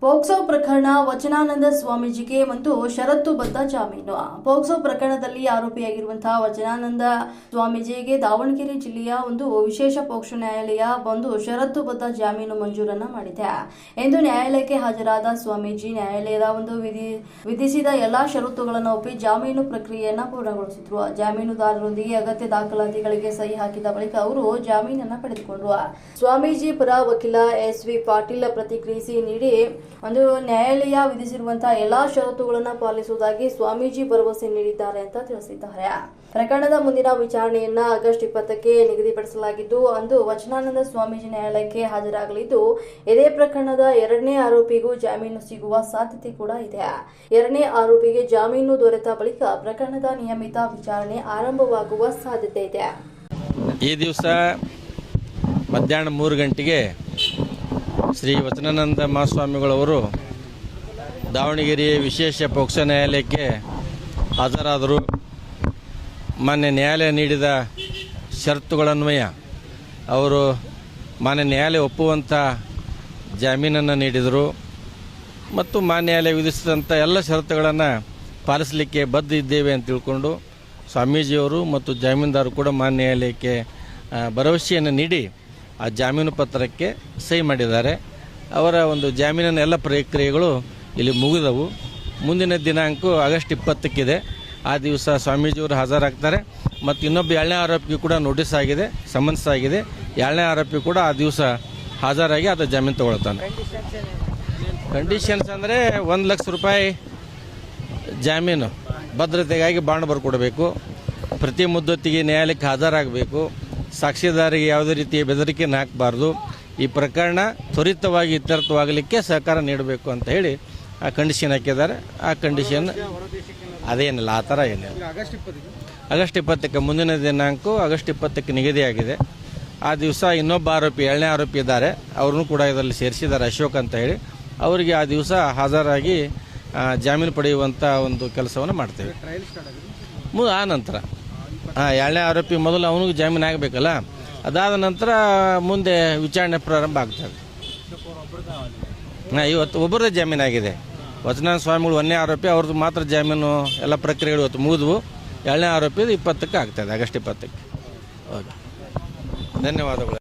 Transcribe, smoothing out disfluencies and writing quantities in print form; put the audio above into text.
POCSO ಪ್ರಕರಣ ವಚನಾನಂದ ಸ್ವಾಮೀಜಿಗೆ ಒಂದು ಷರತ್ತುಬದ್ಧ ಜಾಮೀನು. ಪೋಕ್ಸೋ ಪ್ರಕರಣದಲ್ಲಿ ಆರೋಪಿಯಾಗಿರುವಂತಹ ವಚನಾನಂದ ಸ್ವಾಮೀಜಿಗೆ ದಾವಣಗೆರೆ ಜಿಲ್ಲೆಯ ಒಂದು ವಿಶೇಷ ಪೋಕ್ಸೋ ನ್ಯಾಯಾಲಯ ಒಂದು ಷರತ್ತುಬದ್ಧ ಜಾಮೀನು ಮಂಜೂರನ್ನ ಮಾಡಿದೆ ಎಂದು ನ್ಯಾಯಾಲಯಕ್ಕೆ ಹಾಜರಾದ ಸ್ವಾಮೀಜಿ ನ್ಯಾಯಾಲಯದ ಒಂದು ವಿಧಿಸಿದ ಎಲ್ಲಾ ಷರತ್ತುಗಳನ್ನು ಒಪ್ಪಿ ಜಾಮೀನು ಪ್ರಕ್ರಿಯೆಯನ್ನ ಪೂರ್ಣಗೊಳಿಸಿದ್ರು. ಜಾಮೀನುದಾರರೊಂದಿಗೆ ಅಗತ್ಯ ದಾಖಲಾತಿಗಳಿಗೆ ಸಹಿ ಹಾಕಿದ ಬಳಿಕ ಅವರು ಜಾಮೀನನ್ನ ಪಡೆದುಕೊಂಡ್ರು. ಸ್ವಾಮೀಜಿ ಪರ ವಕೀಲ ಎಸ್.ವಿ. ಪಾಟೀಲ್ ಪ್ರತಿಕ್ರಿಯಿಸಿ ನೀಡಿ ಒಂದು ನ್ಯಾಯಾಲಯ ವಿಧಿಸಿರುವಂತಹ ಎಲ್ಲಾ ಷರತ್ತುಗಳನ್ನು ಪಾಲಿಸುವುದಾಗಿ ಸ್ವಾಮೀಜಿ ಭರವಸೆ ನೀಡಿದ್ದಾರೆ ಅಂತ ತಿಳಿಸಿದ್ದಾರೆ. ಪ್ರಕರಣದ ಮುಂದಿನ ವಿಚಾರಣೆಯನ್ನ ಆಗಸ್ಟ್ 20ಕ್ಕೆ ನಿಗದಿಪಡಿಸಲಾಗಿದ್ದು ಅಂದು ವಚನಾನಂದ ಸ್ವಾಮೀಜಿ ನ್ಯಾಯಾಲಯಕ್ಕೆ ಹಾಜರಾಗಲಿದ್ದು ಇದೇ ಪ್ರಕರಣದ ಎರಡನೇ ಆರೋಪಿಗೂ ಜಾಮೀನು ಸಿಗುವ ಸಾಧ್ಯತೆ ಕೂಡ ಇದೆ. ಎರಡನೇ ಆರೋಪಿಗೆ ಜಾಮೀನು ದೊರೆತ ಬಳಿಕ ಪ್ರಕರಣದ ನಿಯಮಿತ ವಿಚಾರಣೆ ಆರಂಭವಾಗುವ ಸಾಧ್ಯತೆ ಇದೆ. ಈ ದಿವಸ ಮಧ್ಯಾಹ್ನ 3 ಗಂಟೆಗೆ ಶ್ರೀ ವಚನಾನಂದ ಮಹಾಸ್ವಾಮಿಗಳವರು ದಾವಣಗೆರೆಯ ವಿಶೇಷ ಪೋಕ್ಸೋ ನ್ಯಾಯಾಲಯಕ್ಕೆ ಹಾಜರಾದರು. ಮಾನ್ಯ ನ್ಯಾಯಾಲಯ ನೀಡಿದ ಷರತ್ತುಗಳನ್ವಯ ಅವರು ಮಾನ್ಯ ನ್ಯಾಯಾಲಯ ಒಪ್ಪುವಂಥ ಜಾಮೀನನ್ನು ನೀಡಿದರು ಮತ್ತು ಮಾನ್ಯ ನ್ಯಾಯಾಲಯ ವಿಧಿಸಿದಂಥ ಎಲ್ಲ ಷರತ್ತುಗಳನ್ನು ಪಾಲಿಸಲಿಕ್ಕೆ ಬದ್ಧ ಇದ್ದೇವೆ ಅಂತ ತಿಳ್ಕೊಂಡು ಸ್ವಾಮೀಜಿಯವರು ಮತ್ತು ಜಾಮೀನುದಾರರು ಕೂಡ ಮಾನ್ಯ ನ್ಯಾಯಾಲಯಕ್ಕೆ ಭರವಸೆಯನ್ನು ನೀಡಿ ಆ ಜಾಮೀನು ಪತ್ರಕ್ಕೆ ಸಹಿ ಮಾಡಿದ್ದಾರೆ. ಅವರ ಒಂದು ಜಾಮೀನಿನ ಎಲ್ಲ ಪ್ರಕ್ರಿಯೆಗಳು ಇಲ್ಲಿ ಮುಗಿದವು. ಮುಂದಿನ ದಿನಾಂಕ ಆಗಸ್ಟ್ 20ಕ್ಕಿದೆ. ಆ ದಿವಸ ಸ್ವಾಮೀಜಿಯವರು ಹಾಜರಾಗ್ತಾರೆ ಮತ್ತು ಇನ್ನೊಬ್ಬ 2ನೇ ಆರೋಪಿಗೂ ಕೂಡ ನೋಟಿಸ್ ಆಗಿದೆ, ಸಮನ್ಸ್ ಆಗಿದೆ. 2ನೇ ಆರೋಪಿ ಕೂಡ ಆ ದಿವಸ ಹಾಜರಾಗಿ ಆತ ಜಾಮೀನು ತಗೊಳ್ತಾನೆ. ಕಂಡೀಷನ್ಸ್ ಅಂದರೆ 1 ಲಕ್ಷ ರೂಪಾಯಿ ಜಾಮೀನು, ಭದ್ರತೆಗಾಗಿ ಬಾಂಡ್ ಬರ್ಕೊಡಬೇಕು, ಪ್ರತಿ ಮುದ್ದತಿಗೆ ನ್ಯಾಯಾಲಯಕ್ಕೆ ಹಾಜರಾಗಬೇಕು, ಸಾಕ್ಷಿದಾರಿಗೆ ಯಾವುದೇ ರೀತಿಯ ಬೆದರಿಕೆಯನ್ನು ಹಾಕಬಾರ್ದು, ಈ ಪ್ರಕರಣ ತ್ವರಿತವಾಗಿ ಇತ್ಯರ್ಥವಾಗಲಿಕ್ಕೆ ಸಹಕಾರ ನೀಡಬೇಕು ಅಂತ ಹೇಳಿ ಆ ಕಂಡೀಷನ್ ಹಾಕಿದ್ದಾರೆ. ಆ ಕಂಡೀಷನ್ ಅದೇನಿಲ್ಲ, ಆ ಥರ ಏನಿಲ್ಲ. ಆಗಸ್ಟ್ 20ಕ್ಕೆ ಮುಂದಿನ ದಿನಾಂಕ ಆಗಸ್ಟ್ 20ಕ್ಕೆ ನಿಗದಿಯಾಗಿದೆ. ಆ ದಿವಸ ಇನ್ನೊಬ್ಬ ಆರೋಪಿ 2ನೇ ಆರೋಪಿ ಇದ್ದಾರೆ, ಅವ್ರನ್ನೂ ಕೂಡ ಇದರಲ್ಲಿ ಸೇರಿಸಿದ್ದಾರೆ, ಅಶೋಕ್ ಅಂತ ಹೇಳಿ. ಅವರಿಗೆ ಆ ದಿವಸ ಹಾಜರಾಗಿ ಜಾಮೀನು ಪಡೆಯುವಂಥ ಒಂದು ಕೆಲಸವನ್ನು ಮಾಡ್ತೇವೆ. ಆ ನಂತರ 2ನೇ ಆರೋಪಿ ಮೊದಲು ಅವನಿಗೆ ಜಾಮೀನು ಆಗಬೇಕಲ್ಲ, ಅದಾದ ನಂತರ ಮುಂದೆ ವಿಚಾರಣೆ ಪ್ರಾರಂಭ ಆಗ್ತದೆ. ಇವತ್ತು ಒಬ್ಬರದೇ ಜಾಮೀನು ಆಗಿದೆ. ವಚನಾನಂದ ಸ್ವಾಮಿಗಳು 1ನೇ ಆರೋಪಿ, ಅವ್ರದ್ದು ಮಾತ್ರ ಜಾಮೀನು ಎಲ್ಲ ಪ್ರಕ್ರಿಯೆಗಳು ಇವತ್ತು ಮುಗಿದ್ವು. 2ನೇ ಆರೋಪಿ 20ಕ್ಕೆ ಆಗ್ತದೆ, ಆಗಸ್ಟ್ 20ಕ್ಕೆ. ಓಕೆ, ಧನ್ಯವಾದಗಳು.